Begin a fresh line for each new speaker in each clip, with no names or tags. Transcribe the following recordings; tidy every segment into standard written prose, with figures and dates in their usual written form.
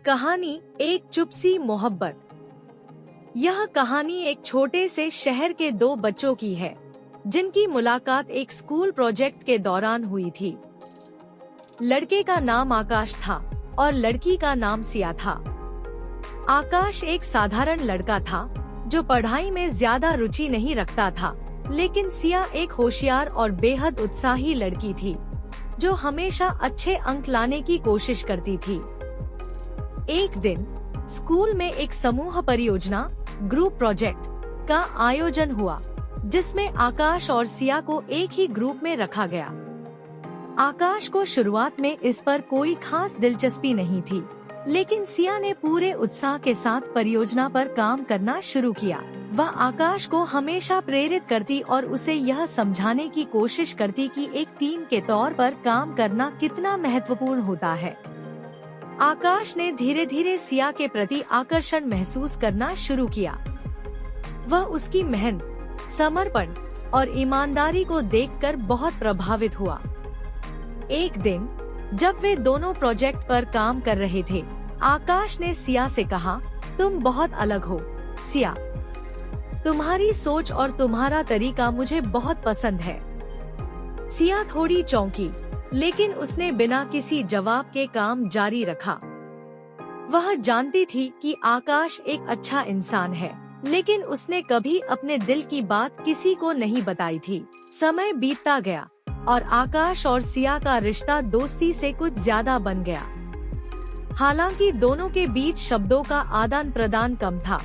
कहानी एक चुप सी मोहब्बत। यह कहानी एक छोटे से शहर के दो बच्चों की है जिनकी मुलाकात एक स्कूल प्रोजेक्ट के दौरान हुई थी। लड़के का नाम आकाश था और लड़की का नाम सिया था। आकाश एक साधारण लड़का था जो पढ़ाई में ज्यादा रुचि नहीं रखता था, लेकिन सिया एक होशियार और बेहद उत्साही लड़की थी जो हमेशा अच्छे अंक लाने की कोशिश करती थी। एक दिन स्कूल में एक समूह परियोजना ग्रुप प्रोजेक्ट का आयोजन हुआ जिसमें आकाश और सिया को एक ही ग्रुप में रखा गया। आकाश को शुरुआत में इस पर कोई खास दिलचस्पी नहीं थी, लेकिन सिया ने पूरे उत्साह के साथ परियोजना पर काम करना शुरू किया। वह आकाश को हमेशा प्रेरित करती और उसे यह समझाने की कोशिश करती कि एक टीम के तौर पर काम करना कितना महत्वपूर्ण होता है। आकाश ने धीरे धीरे सिया के प्रति आकर्षण महसूस करना शुरू किया। वह उसकी मेहनत, समर्पण और ईमानदारी को देखकर बहुत प्रभावित हुआ। एक दिन जब वे दोनों प्रोजेक्ट पर काम कर रहे थे, आकाश ने सिया से कहा, तुम बहुत अलग हो सिया, तुम्हारी सोच और तुम्हारा तरीका मुझे बहुत पसंद है। सिया थोड़ी चौंकी, लेकिन उसने बिना किसी जवाब के काम जारी रखा। वह जानती थी कि आकाश एक अच्छा इंसान है, लेकिन उसने कभी अपने दिल की बात किसी को नहीं बताई थी। समय बीतता गया और आकाश और सिया का रिश्ता दोस्ती से कुछ ज्यादा बन गया। हालांकि दोनों के बीच शब्दों का आदान प्रदान कम था,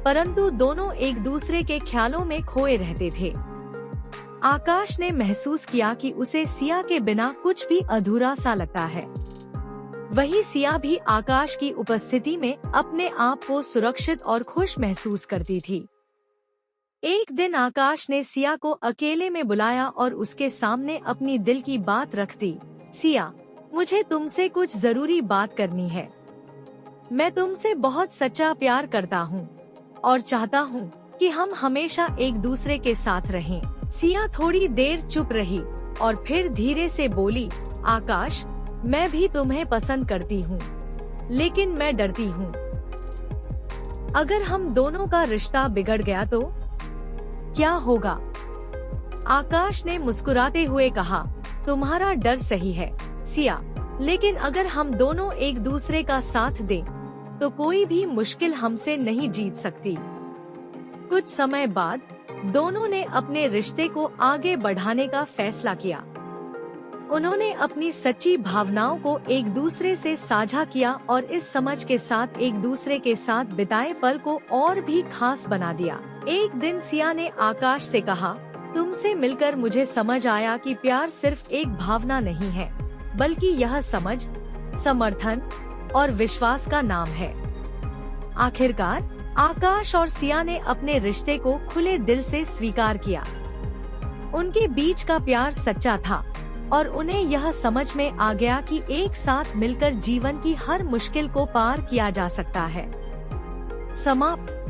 परंतु दोनों एक दूसरे के ख्यालों में खोए रहते थे। आकाश ने महसूस किया कि उसे सिया के बिना कुछ भी अधूरा सा लगता है। वही सिया भी आकाश की उपस्थिति में अपने आप को सुरक्षित और खुश महसूस करती थी। एक दिन आकाश ने सिया को अकेले में बुलाया और उसके सामने अपनी दिल की बात रख दी। सिया, मुझे तुमसे कुछ जरूरी बात करनी है। मैं तुमसे बहुत सच्चा प्यार करता हूँ और चाहता हूँ कि हम हमेशा एक दूसरे के साथ रहें। सिया थोड़ी देर चुप रही और फिर धीरे से बोली, आकाश, मैं भी तुम्हें पसंद करती हूँ, लेकिन मैं डरती हूँ। अगर हम दोनों का रिश्ता बिगड़ गया तो क्या होगा? आकाश ने मुस्कुराते हुए कहा, तुम्हारा डर सही है सिया, लेकिन अगर हम दोनों एक दूसरे का साथ दें, तो कोई भी मुश्किल हमसे नहीं जीत सकती। कुछ समय बाद दोनों ने अपने रिश्ते को आगे बढ़ाने का फैसला किया। उन्होंने अपनी सच्ची भावनाओं को एक दूसरे से साझा किया और इस समझ के साथ एक दूसरे के साथ बिताए पल को और भी खास बना दिया। एक दिन सिया ने आकाश से कहा, तुमसे मिलकर मुझे समझ आया कि प्यार सिर्फ एक भावना नहीं है, बल्कि यह समझ, समर्थन और विश्वास का नाम है। आखिरकार आकाश और सिया ने अपने रिश्ते को खुले दिल से स्वीकार किया। उनके बीच का प्यार सच्चा था और उन्हें यह समझ में आ गया कि एक साथ मिलकर जीवन की हर मुश्किल को पार किया जा सकता है। समाप्त।